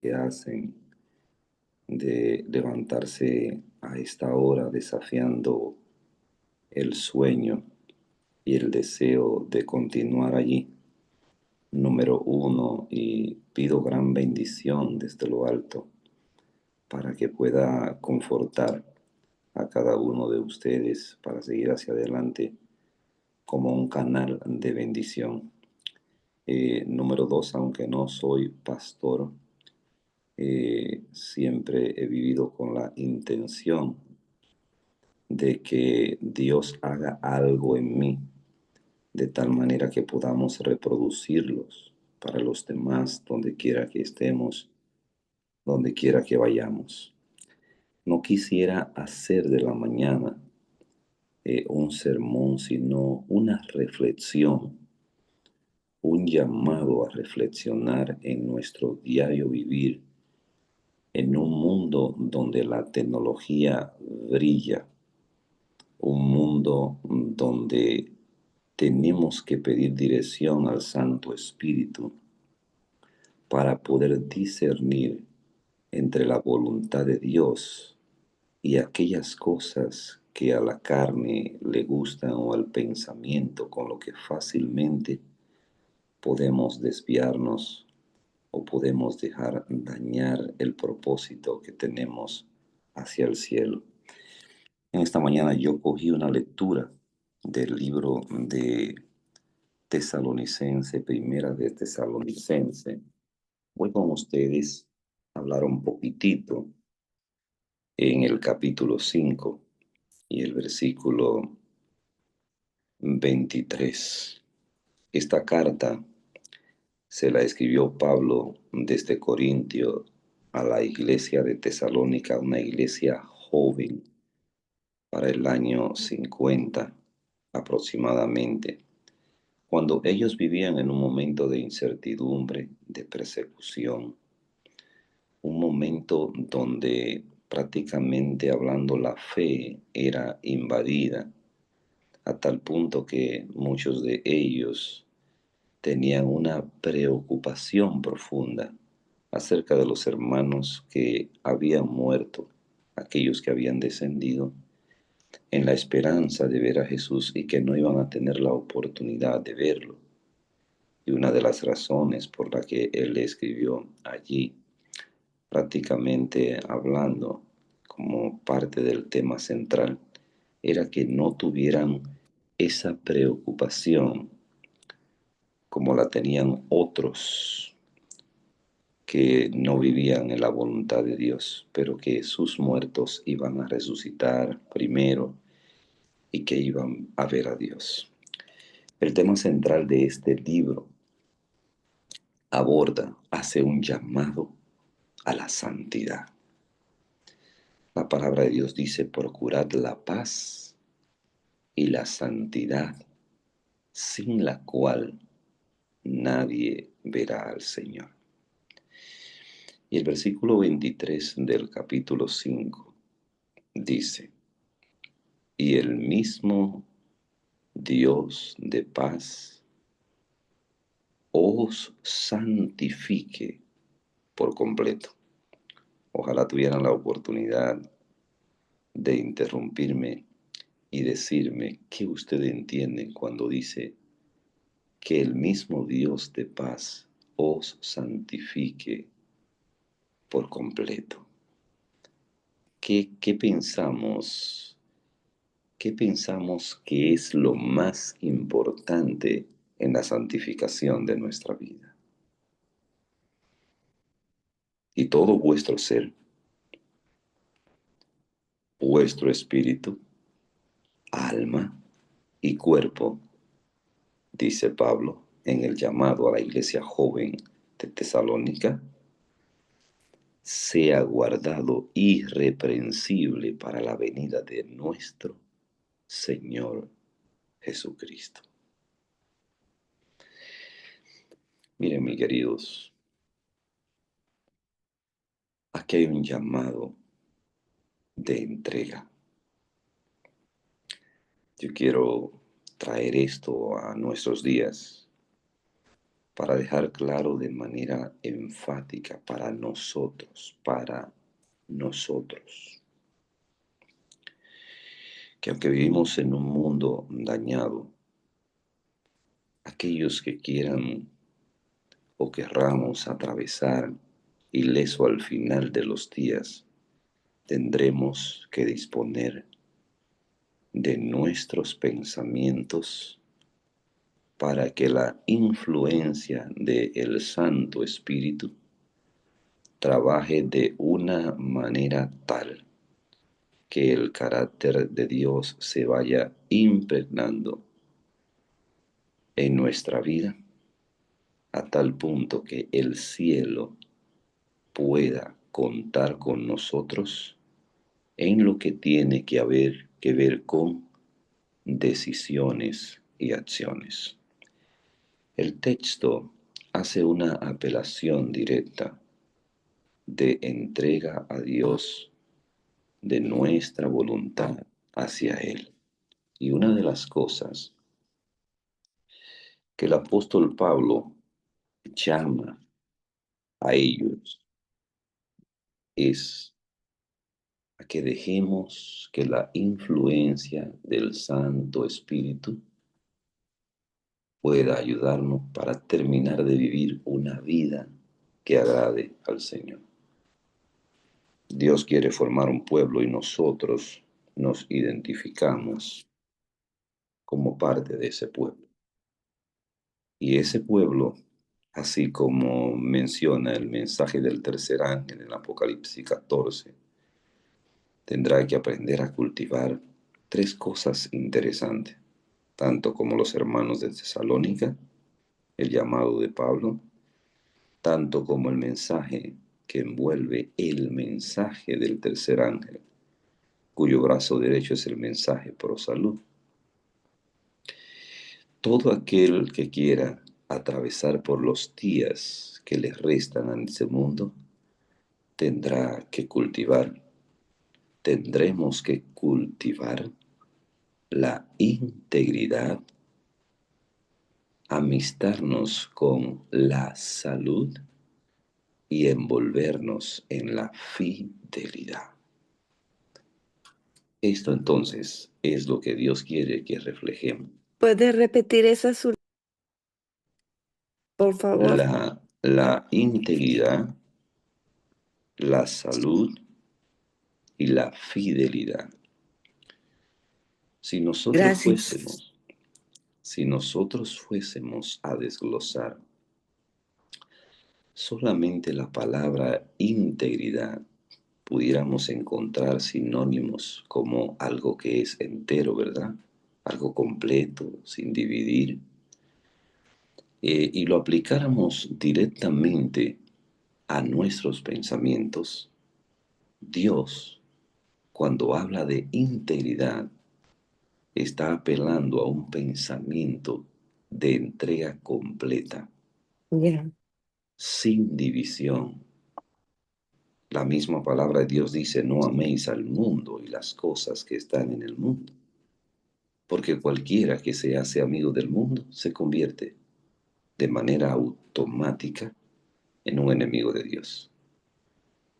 que hacen de levantarse a esta hora desafiando el sueño y el deseo de continuar allí. Número uno, y pido gran bendición desde lo alto para que pueda confortar a cada uno de ustedes para seguir hacia adelante como un canal de bendición. Número dos, aunque no soy pastor, siempre he vivido con la intención de que Dios haga algo en mí, de tal manera que podamos reproducirlos para los demás, donde quiera que estemos, donde quiera que vayamos. No quisiera hacer de la mañana un sermón, sino una reflexión, un llamado a reflexionar en nuestro diario vivir, en un mundo donde la tecnología brilla, un mundo donde tenemos que pedir dirección al Santo Espíritu para poder discernir entre la voluntad de Dios y aquellas cosas que a la carne le gustan o al pensamiento, con lo que fácilmente podemos desviarnos o podemos dejar dañar el propósito que tenemos hacia el cielo. En esta mañana yo cogí una lectura del libro de Tesalonicense, primera de Tesalonicense. Voy con ustedes a hablar un poquitito en el capítulo 5 y el versículo 23. Esta carta se la escribió Pablo desde Corintio a la iglesia de Tesalónica, una iglesia joven para el año 50 aproximadamente, cuando ellos vivían en un momento de incertidumbre, de persecución, un momento donde prácticamente hablando la fe era invadida, a tal punto que muchos de ellos tenían una preocupación profunda acerca de los hermanos que habían muerto, aquellos que habían descendido, en la esperanza de ver a Jesús y que no iban a tener la oportunidad de verlo. Y una de las razones por la que él escribió allí, prácticamente hablando como parte del tema central, era que no tuvieran esa preocupación como la tenían otros que no vivían en la voluntad de Dios, pero que sus muertos iban a resucitar primero y que iban a ver a Dios. El tema central de este libro hace un llamado a la santidad. La palabra de Dios dice: procurad la paz y la santidad, sin la cual nadie verá al Señor. Y el versículo 23 del capítulo 5 dice: y el mismo Dios de paz os santifique por completo. Ojalá tuvieran la oportunidad de interrumpirme y decirme qué ustedes entienden cuando dice que el mismo Dios de paz os santifique por completo. ¿Qué pensamos? ¿Qué pensamos que es lo más importante en la santificación de nuestra vida? Y todo vuestro ser, vuestro espíritu, alma y cuerpo, dice Pablo en el llamado a la iglesia joven de Tesalónica, sea guardado irreprensible para la venida de nuestro Señor Jesucristo. Miren, mis queridos, aquí hay un llamado de entrega. Yo quiero traer esto a nuestros días para dejar claro de manera enfática para nosotros, que aunque vivimos en un mundo dañado, aquellos que quieran o querramos atravesar ileso al final de los días, tendremos que disponer de nuestros pensamientos para que la influencia del Santo Espíritu trabaje de una manera tal que el carácter de Dios se vaya impregnando en nuestra vida a tal punto que el cielo pueda contar con nosotros en lo que tiene que ver con decisiones y acciones. El texto hace una apelación directa de entrega a Dios de nuestra voluntad hacia Él. Y una de las cosas que el apóstol Pablo llama a ellos es a que dejemos que la influencia del Santo Espíritu pueda ayudarnos para terminar de vivir una vida que agrade al Señor. Dios quiere formar un pueblo y nosotros nos identificamos como parte de ese pueblo. Y ese pueblo, así como menciona el mensaje del tercer ángel en Apocalipsis 14, tendrá que aprender a cultivar tres cosas interesantes, tanto como los hermanos de Tesalónica, el llamado de Pablo, tanto como el mensaje que envuelve el mensaje del tercer ángel, cuyo brazo derecho es el mensaje pro salud. Todo aquel que quiera atravesar por los días que le restan a ese mundo, tendremos que cultivar la integridad, amistarnos con la salud y envolvernos en la fidelidad. Esto entonces es lo que Dios quiere que reflejemos. ¿Puede repetir esa por favor? La integridad, la salud y la fidelidad. Si nosotros Gracias. fuésemos, si nosotros fuésemos a desglosar solamente la palabra integridad, pudiéramos encontrar sinónimos como algo que es entero, ¿verdad? Algo completo, sin dividir. Y lo aplicáramos directamente a nuestros pensamientos, Dios, cuando habla de integridad, está apelando a un pensamiento de entrega completa, Ya. sin división. La misma palabra de Dios dice, no améis al mundo y las cosas que están en el mundo, porque cualquiera que se hace amigo del mundo se convierte de manera automática en un enemigo de Dios.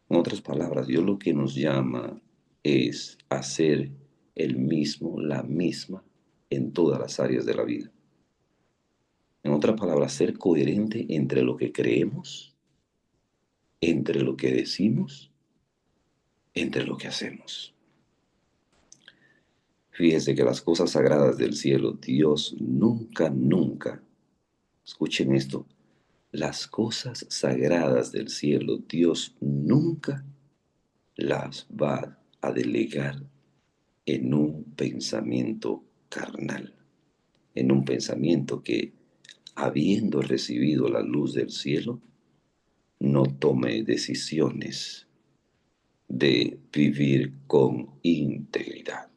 En otras palabras, Dios lo que nos llama es hacer el mismo, la misma, en todas las áreas de la vida. En otras palabras, ser coherente entre lo que creemos, entre lo que decimos, entre lo que hacemos. Fíjense que las cosas sagradas del cielo, Dios nunca, escuchen esto, las cosas sagradas del cielo, Dios nunca las va a delegar en un pensamiento carnal, en un pensamiento que, habiendo recibido la luz del cielo, no tome decisiones de vivir con integridad.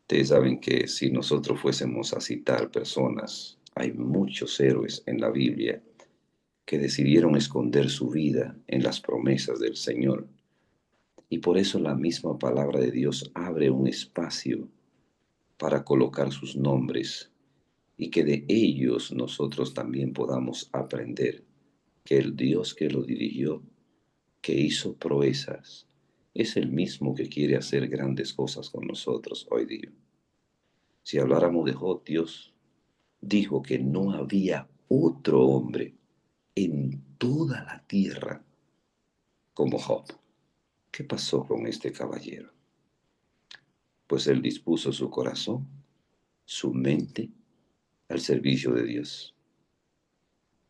Ustedes saben que si nosotros fuésemos a citar personas, hay muchos héroes en la Biblia que decidieron esconder su vida en las promesas del Señor. Y por eso la misma palabra de Dios abre un espacio para colocar sus nombres y que de ellos nosotros también podamos aprender que el Dios que lo dirigió, que hizo proezas, es el mismo que quiere hacer grandes cosas con nosotros hoy día. Si habláramos de Job, Dios dijo que no había otro hombre en toda la tierra como Job. ¿Qué pasó con este caballero? Pues él dispuso su corazón, su mente al servicio de Dios.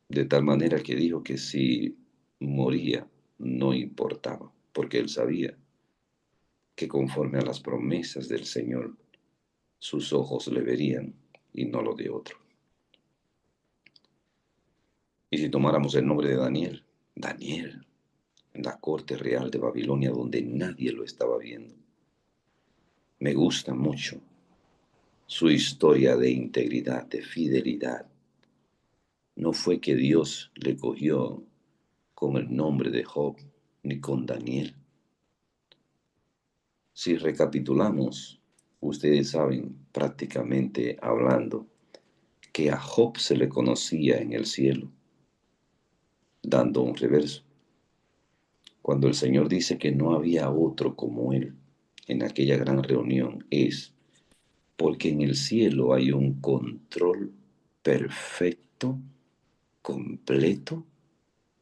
De tal manera que dijo que si moría no importaba, porque él sabía que conforme a las promesas del Señor, sus ojos le verían y no lo de otro. Y si tomáramos el nombre de Daniel, Daniel, en la corte real de Babilonia donde nadie lo estaba viendo, me gusta mucho su historia de integridad, de fidelidad. No fue que Dios le cogió con el nombre de Job ni con Daniel. Si recapitulamos, ustedes saben prácticamente hablando que a Job se le conocía en el cielo, dando un reverso. Cuando el Señor dice que no había otro como Él en aquella gran reunión, es porque en el cielo hay un control perfecto, completo,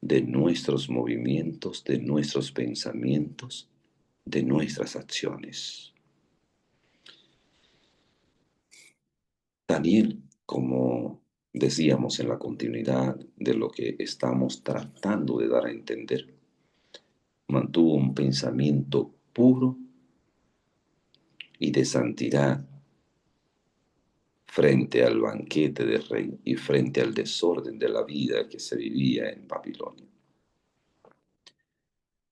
de nuestros movimientos, de nuestros pensamientos, de nuestras acciones. Daniel, como decíamos en la continuidad de lo que estamos tratando de dar a entender, mantuvo un pensamiento puro y de santidad frente al banquete del rey y frente al desorden de la vida que se vivía en Babilonia.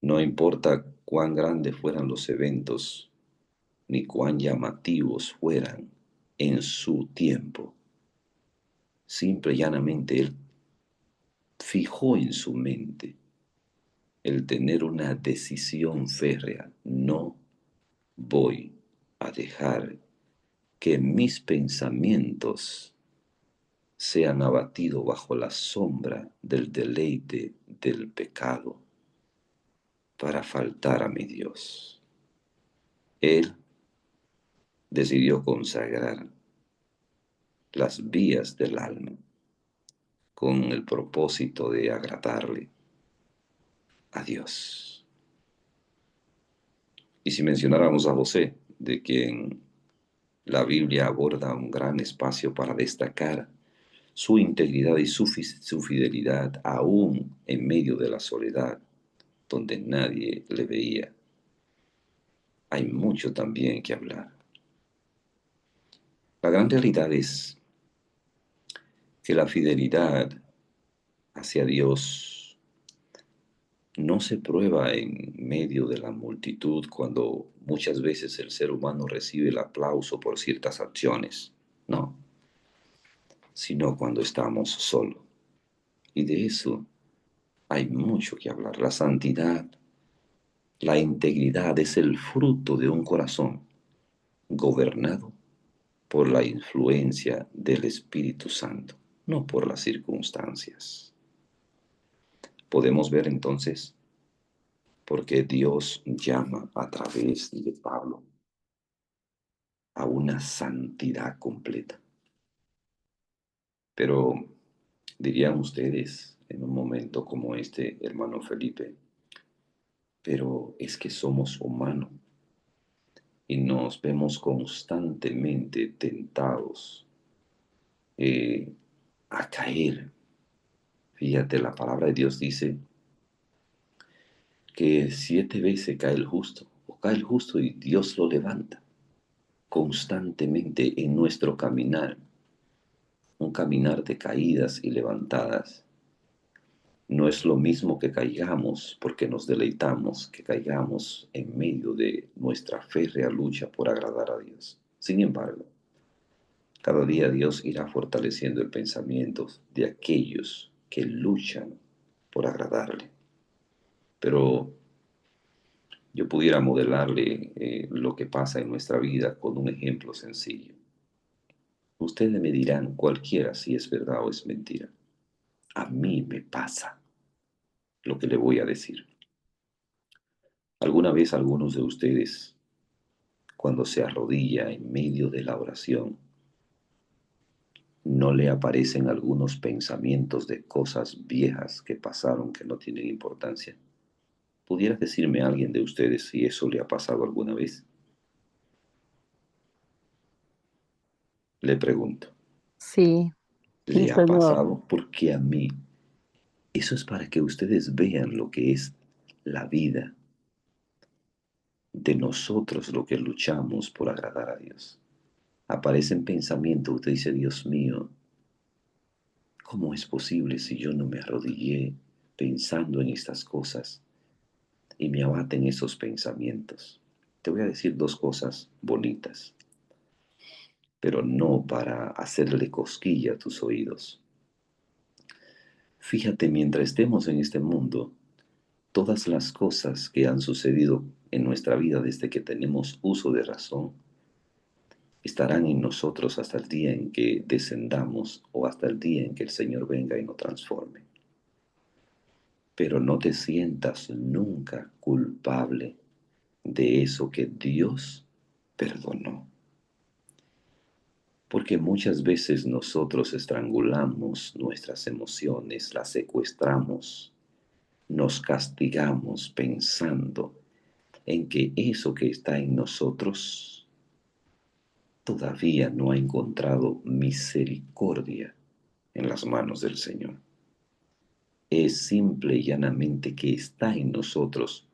No importa cuán grandes fueran los eventos, ni cuán llamativos fueran en su tiempo, simple y llanamente él fijó en su mente el tener una decisión férrea. No voy a dejar que mis pensamientos sean abatidos bajo la sombra del deleite del pecado para faltar a mi Dios. Él decidió consagrar las vías del alma con el propósito de agradarle a Dios. Y si mencionáramos a José, de quien la Biblia aborda un gran espacio para destacar su integridad y su fidelidad aún en medio de la soledad, donde nadie le veía. Hay mucho también que hablar. La gran realidad es que la fidelidad hacia Dios no se prueba en medio de la multitud cuando muchas veces el ser humano recibe el aplauso por ciertas acciones. No, sino cuando estamos solos. Y de eso hay mucho que hablar. La santidad, la integridad es el fruto de un corazón gobernado por la influencia del Espíritu Santo, no por las circunstancias. Podemos ver entonces por qué Dios llama a través de Pablo a una santidad completa. Pero dirían ustedes en un momento como este, hermano Felipe, pero es que somos humanos y nos vemos constantemente tentados a caer. Fíjate, la palabra de Dios dice que 7 veces cae el justo, o cae el justo y Dios lo levanta constantemente en nuestro caminar, un caminar de caídas y levantadas. No es lo mismo que caigamos porque nos deleitamos, que caigamos en medio de nuestra férrea lucha por agradar a Dios. Sin embargo, cada día Dios irá fortaleciendo el pensamiento de aquellos que luchan por agradarle. Pero yo pudiera modelarle lo que pasa en nuestra vida con un ejemplo sencillo. Ustedes me dirán cualquiera si es verdad o es mentira. A mí me pasa lo que le voy a decir. ¿Alguna vez algunos de ustedes, cuando se arrodilla en medio de la oración, no le aparecen algunos pensamientos de cosas viejas que pasaron que no tienen importancia? ¿Pudiera decirme alguien de ustedes si eso le ha pasado alguna vez? Le pregunto, Sí, y ¿le eso ha es nuevo. pasado? Porque a mí, eso es para que ustedes vean lo que es la vida de nosotros, lo que luchamos por agradar a Dios. Aparecen pensamientos, usted dice, Dios mío, ¿cómo es posible si yo no me arrodillé pensando en estas cosas y me abaten esos pensamientos? Te voy a decir dos cosas bonitas, pero no para hacerle cosquilla a tus oídos. Fíjate, mientras estemos en este mundo, todas las cosas que han sucedido en nuestra vida desde que tenemos uso de razón estarán en nosotros hasta el día en que descendamos o hasta el día en que el Señor venga y nos transforme. Pero no te sientas nunca culpable de eso que Dios perdonó. Porque muchas veces nosotros estrangulamos nuestras emociones, las secuestramos, nos castigamos pensando en que eso que está en nosotros todavía no ha encontrado misericordia en las manos del Señor. Es simple y llanamente que está en nosotros,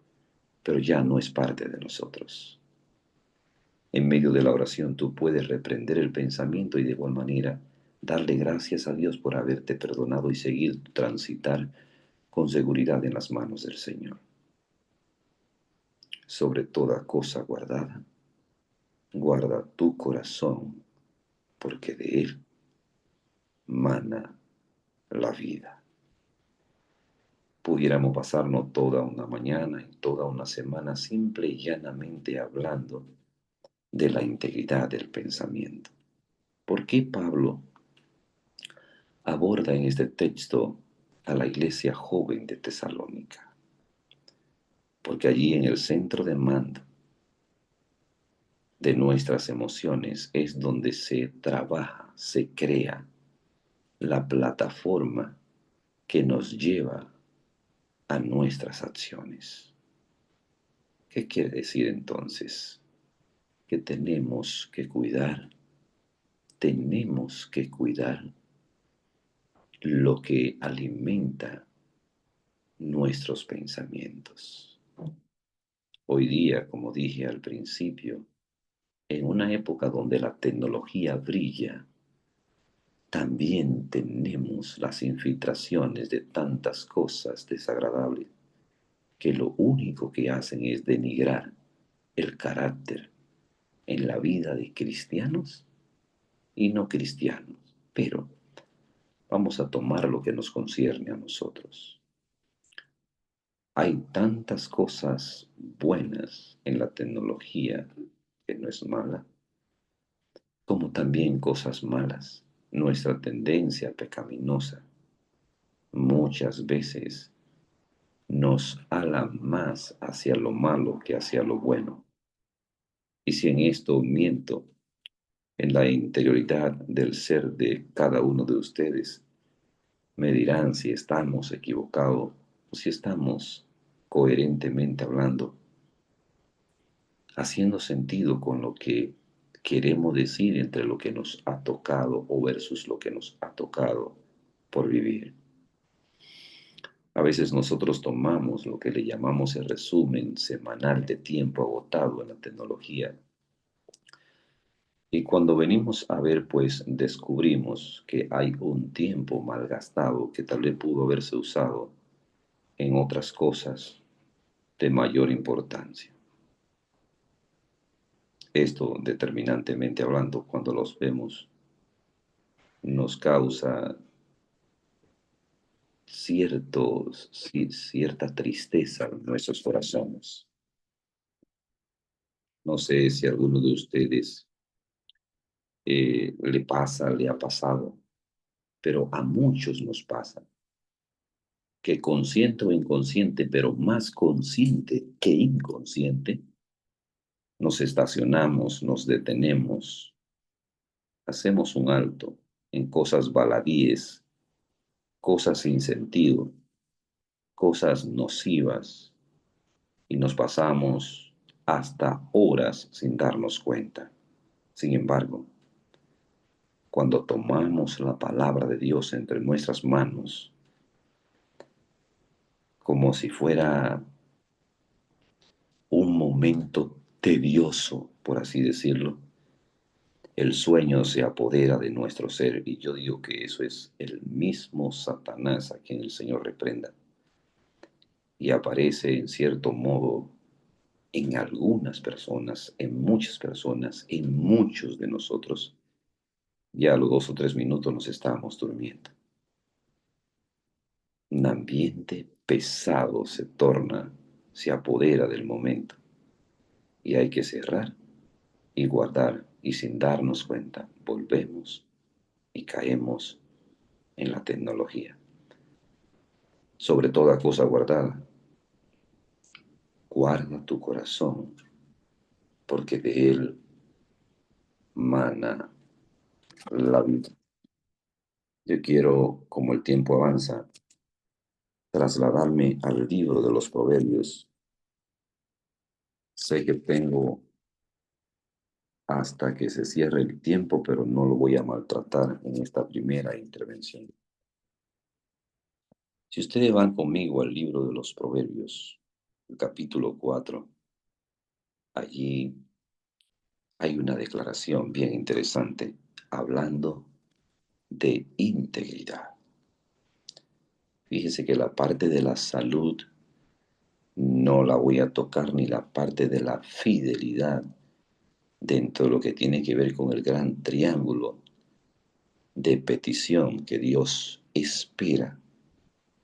pero ya no es parte de nosotros. En medio de la oración tú puedes reprender el pensamiento y de igual manera darle gracias a Dios por haberte perdonado y seguir transitar con seguridad en las manos del Señor. Sobre toda cosa guardada, guarda tu corazón, porque de él mana la vida. Pudiéramos pasarnos toda una mañana y toda una semana simple y llanamente hablando de la integridad del pensamiento. ¿Por qué Pablo aborda en este texto a la iglesia joven de Tesalónica? Porque allí en el centro de mando de nuestras emociones es donde se trabaja, se crea la plataforma que nos lleva a nuestras acciones. ¿Qué quiere decir entonces? Que tenemos que cuidar lo que alimenta nuestros pensamientos. Hoy día, como dije al principio, en una época donde la tecnología brilla, también tenemos las infiltraciones de tantas cosas desagradables que lo único que hacen es denigrar el carácter en la vida de cristianos y no cristianos. Pero vamos a tomar lo que nos concierne a nosotros. Hay tantas cosas buenas en la tecnología, que no es mala, como también cosas malas. Nuestra tendencia pecaminosa muchas veces nos ala más hacia lo malo que hacia lo bueno. Y si en esto miento, en la interioridad del ser de cada uno de ustedes, me dirán si estamos equivocados o si estamos coherentemente hablando, haciendo sentido con lo que queremos decir entre lo que nos ha tocado o versus lo que nos ha tocado por vivir. A veces nosotros tomamos lo que le llamamos el resumen semanal de tiempo agotado en la tecnología y cuando venimos a ver, pues descubrimos que hay un tiempo malgastado que tal vez pudo haberse usado en otras cosas de mayor importancia. Esto, determinantemente hablando, cuando los vemos, nos causa cierta tristeza en nuestros corazones. No sé si alguno de ustedes le pasa, le ha pasado, pero a muchos nos pasa que consciente o inconsciente, pero más consciente que inconsciente, nos estacionamos, nos detenemos, hacemos un alto en cosas baladíes, cosas sin sentido, cosas nocivas, y nos pasamos hasta horas sin darnos cuenta. Sin embargo, cuando tomamos la palabra de Dios entre nuestras manos, como si fuera un momento tedioso, por así decirlo, el sueño se apodera de nuestro ser, y yo digo que eso es el mismo Satanás a quien el Señor reprenda, y aparece en cierto modo en algunas personas, en muchas personas, en muchos de nosotros. Ya a los 2 o 3 minutos nos estábamos durmiendo. Un ambiente pesado se torna, se apodera del momento, y hay que cerrar y guardar, y sin darnos cuenta volvemos y caemos en la tecnología. Sobre toda cosa guardada, guarda tu corazón, porque de él mana la vida. Yo quiero, como el tiempo avanza, trasladarme al libro de los Proverbios. Sé que tengo hasta que se cierre el tiempo, pero no lo voy a maltratar en esta primera intervención. Si ustedes van conmigo al libro de los Proverbios, el capítulo 4, allí hay una declaración bien interesante hablando de integridad. Fíjese que la parte de la salud no la voy a tocar, ni la parte de la fidelidad dentro de lo que tiene que ver con el gran triángulo de petición que Dios espera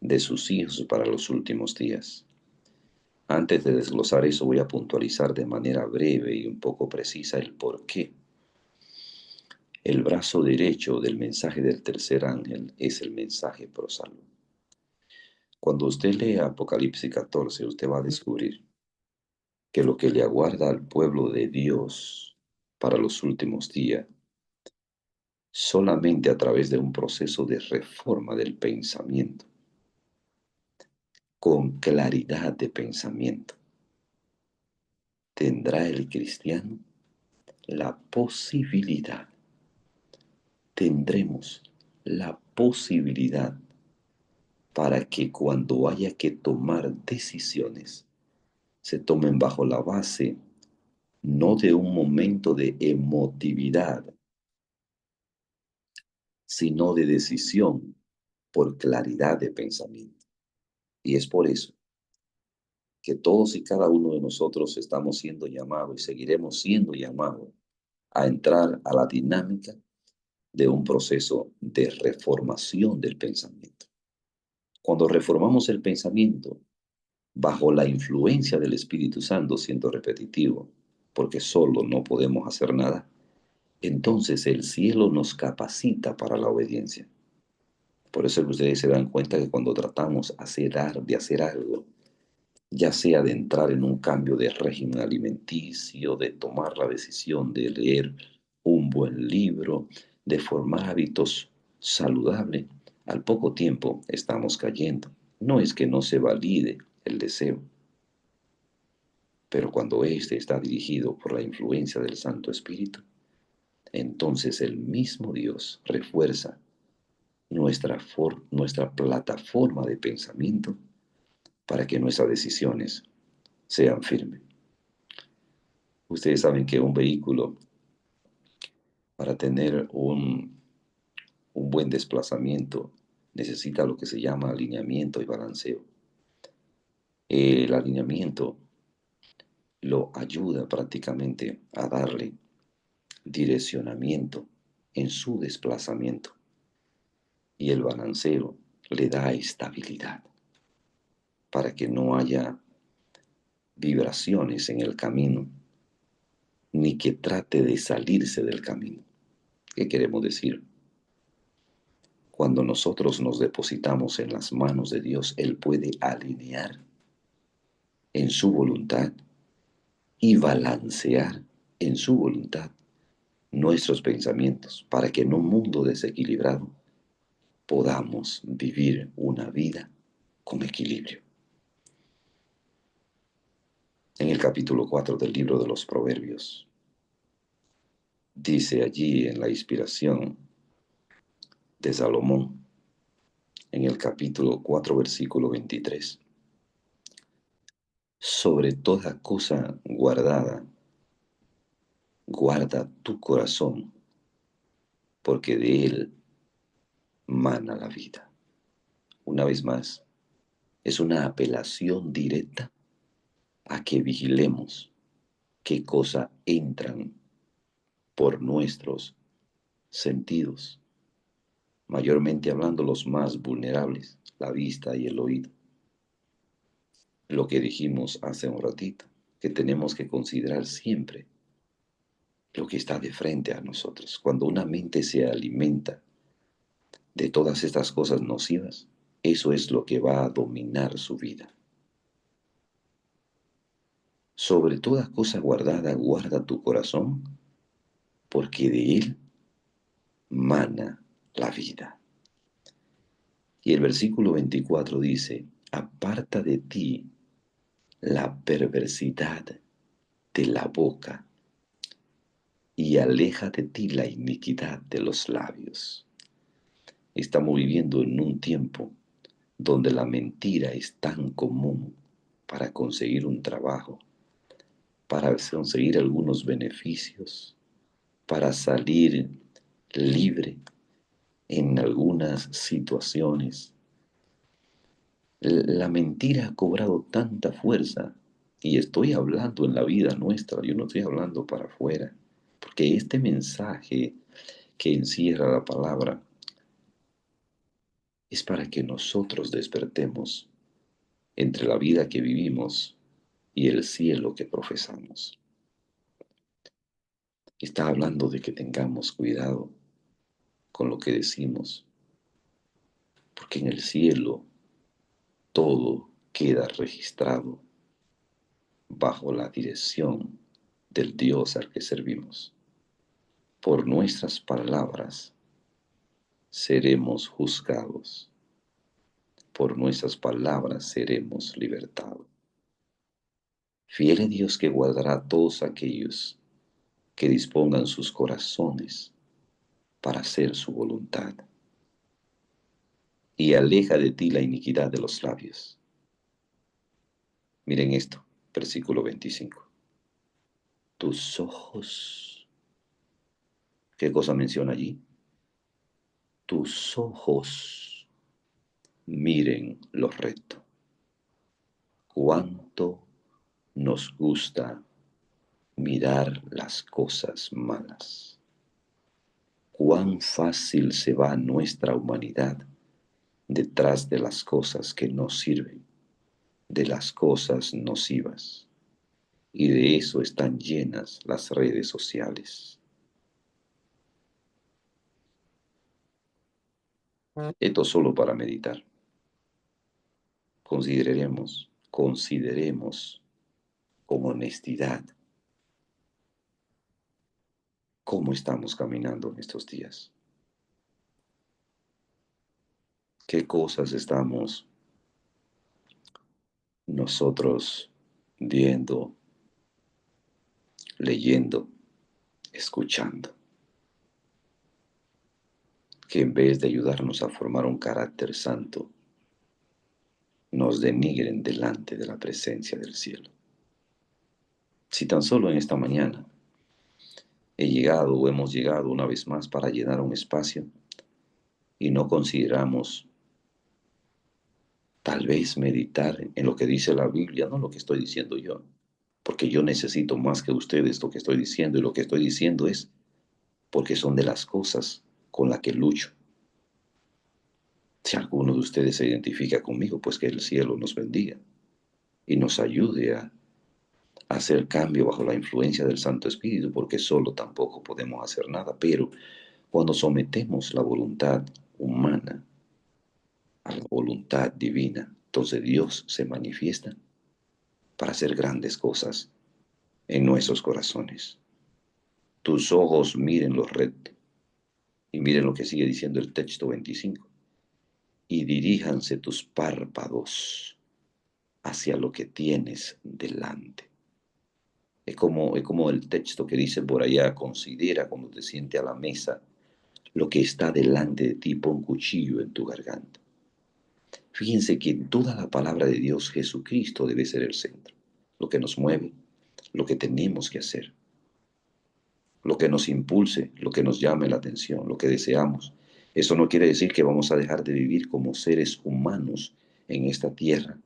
de sus hijos para los últimos días. Antes de desglosar eso, voy a puntualizar de manera breve y un poco precisa el por qué. El brazo derecho del mensaje del tercer ángel es el mensaje pro salud. Cuando usted lee Apocalipsis 14, usted va a descubrir que lo que le aguarda al pueblo de Dios para los últimos días, solamente a través de un proceso de reforma del pensamiento, con claridad de pensamiento, tendrá el cristiano la posibilidad, tendremos la posibilidad para que cuando haya que tomar decisiones, se tomen bajo la base no de un momento de emotividad, sino de decisión por claridad de pensamiento. Y es por eso que todos y cada uno de nosotros estamos siendo llamados y seguiremos siendo llamados a entrar a la dinámica de un proceso de reformación del pensamiento. Cuando reformamos el pensamiento bajo la influencia del Espíritu Santo, siendo repetitivo, porque solo no podemos hacer nada, entonces el cielo nos capacita para la obediencia. Por eso es que ustedes se dan cuenta que cuando tratamos de hacer algo, ya sea de entrar en un cambio de régimen alimenticio, de tomar la decisión de leer un buen libro, de formar hábitos saludables, al poco tiempo estamos cayendo. No es que no se valide el deseo, pero cuando éste está dirigido por la influencia del Santo Espíritu, entonces el mismo Dios refuerza nuestra plataforma de pensamiento para que nuestras decisiones sean firmes. Ustedes saben que un vehículo, para tener un buen desplazamiento, necesita lo que se llama alineamiento y balanceo. El alineamiento lo ayuda prácticamente a darle direccionamiento en su desplazamiento, y el balanceo le da estabilidad para que no haya vibraciones en el camino, ni que trate de salirse del camino. ¿Qué queremos decir? Cuando nosotros nos depositamos en las manos de Dios, Él puede alinear en su voluntad y balancear en su voluntad nuestros pensamientos para que en un mundo desequilibrado podamos vivir una vida con equilibrio. En el capítulo 4 del libro de los Proverbios, dice allí en la inspiración de Salomón, en el capítulo 4, versículo 23, sobre toda cosa guardada, guarda tu corazón, porque de él mana la vida. Una vez más, es una apelación directa a que vigilemos qué cosa entran por nuestros sentidos, mayormente hablando los más vulnerables, la vista y el oído. Lo que dijimos hace un ratito, que tenemos que considerar siempre lo que está de frente a nosotros. Cuando una mente se alimenta de todas estas cosas nocivas, eso es lo que va a dominar su vida. Sobre toda cosa guardada, guarda tu corazón, porque de él mana la vida. Y el versículo 24 dice, aparta de ti la perversidad de la boca y aleja de ti la iniquidad de los labios. Estamos viviendo en un tiempo donde la mentira es tan común para conseguir un trabajo, para conseguir algunos beneficios, para salir libre en algunas situaciones. La mentira ha cobrado tanta fuerza, y estoy hablando en la vida nuestra, yo no estoy hablando para afuera, porque este mensaje que encierra la palabra es para que nosotros despertemos entre la vida que vivimos y el cielo que profesamos. Está hablando de que tengamos cuidado con lo que decimos, porque en el cielo todo queda registrado bajo la dirección del Dios al que servimos. Por nuestras palabras seremos juzgados, por nuestras palabras seremos libertados. Fiel es Dios que guardará a todos aquellos que dispongan sus corazones para hacer su voluntad. Y aleja de ti la iniquidad de los labios. Miren esto, versículo 25. Tus ojos, ¿qué cosa menciona allí? Tus ojos miren lo recto. Cuánto nos gusta mirar las cosas malas. Cuán fácil se va nuestra humanidad detrás de las cosas que no sirven, de las cosas nocivas. Y de eso están llenas las redes sociales. Esto solo para meditar. Consideremos con honestidad cómo estamos caminando en estos días. ¿Qué cosas estamos nosotros viendo, leyendo, escuchando? Que en vez de ayudarnos a formar un carácter santo, nos denigren delante de la presencia del cielo. Si tan solo en esta mañana he llegado o hemos llegado una vez más para llenar un espacio y no consideramos tal vez meditar en lo que dice la Biblia, no lo que estoy diciendo yo, porque yo necesito más que ustedes lo que estoy diciendo, y lo que estoy diciendo es porque son de las cosas con las que lucho. Si alguno de ustedes se identifica conmigo, pues que el cielo nos bendiga y nos ayude a hacer cambio bajo la influencia del Santo Espíritu, porque solo tampoco podemos hacer nada, pero Cuando sometemos la voluntad humana a la voluntad divina, entonces Dios se manifiesta para hacer grandes cosas en nuestros corazones. Tus ojos miren lo recto. Y miren lo que sigue diciendo el texto 25. Y diríjanse tus párpados hacia lo que tienes delante. Es como el texto que dice por allá: considera cuando te sientes a la mesa lo que está delante de ti, pon cuchillo en tu garganta. Fíjense que en toda la palabra de Dios, Jesucristo debe ser el centro, lo que nos mueve, lo que tenemos que hacer, lo que nos impulse, lo que nos llame la atención, lo que deseamos. Eso no quiere decir que vamos a dejar de vivir como seres humanos en esta tierra,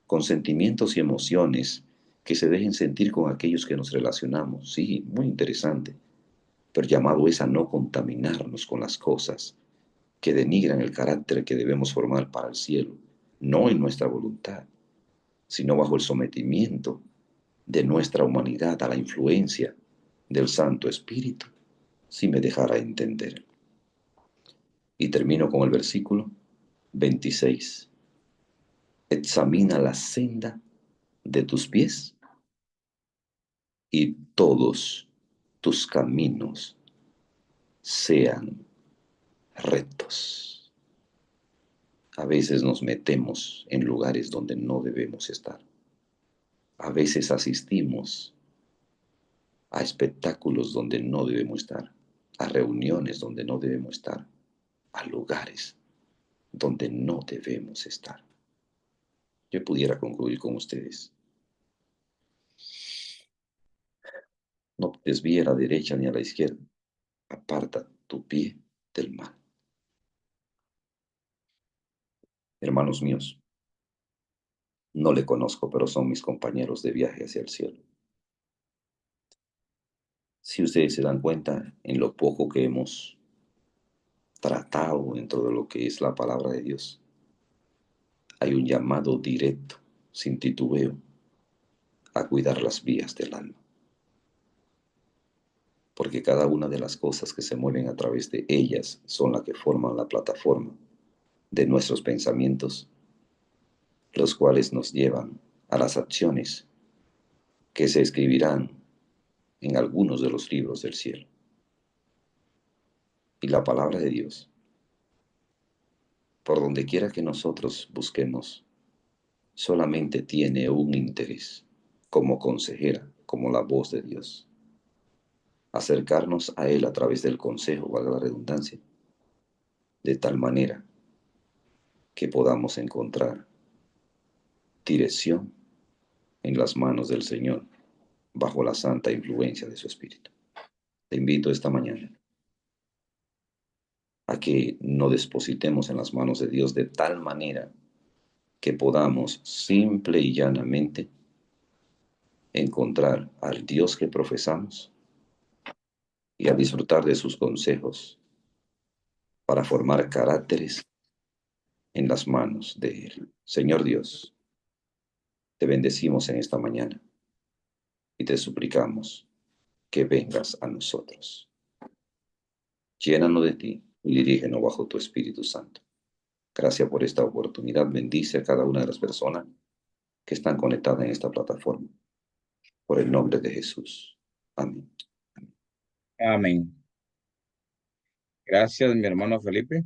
con sentimientos y emociones que se dejen sentir con aquellos que nos relacionamos. Sí, muy interesante, pero llamado es a no contaminarnos con las cosas que denigran el carácter que debemos formar para el cielo, no en nuestra voluntad, sino bajo el sometimiento de nuestra humanidad a la influencia del Santo Espíritu, si me dejara entender. Y termino con el versículo 26. Examina la senda de tus pies y todos tus caminos sean rectos. A veces nos metemos en lugares donde no debemos estar. A veces asistimos a espectáculos donde no debemos estar, a reuniones donde no debemos estar, a lugares donde no debemos estar. Yo pudiera concluir con ustedes. No te desvíe a la derecha ni a la izquierda. Aparta tu pie del mal. Hermanos míos, no le conozco, pero son mis compañeros de viaje hacia el cielo. Si ustedes se dan cuenta en lo poco que hemos tratado dentro de lo que es la palabra de Dios, hay un llamado directo, sin titubeo, a cuidar las vías del alma. Porque cada una de las cosas que se mueven a través de ellas son las que forman la plataforma de nuestros pensamientos, los cuales nos llevan a las acciones que se escribirán en algunos de los libros del cielo. Y la palabra de Dios, por donde quiera que nosotros busquemos, solamente tiene un interés, como consejera, como la voz de Dios: acercarnos a Él a través del consejo, valga la redundancia, de tal manera que podamos encontrar dirección en las manos del Señor, bajo la santa influencia de su Espíritu. Te invito esta mañana a que nos depositemos en las manos de Dios de tal manera que podamos simple y llanamente encontrar al Dios que profesamos y a disfrutar de sus consejos para formar caracteres en las manos de Él. Señor Dios, te bendecimos en esta mañana y te suplicamos que vengas a nosotros. Llénanos de ti y dirígenos bajo tu Espíritu Santo. Gracias por esta oportunidad. Bendice a cada una de las personas que están conectadas en esta plataforma. Por el nombre de Jesús. Amén. Amén. Gracias, mi hermano Felipe.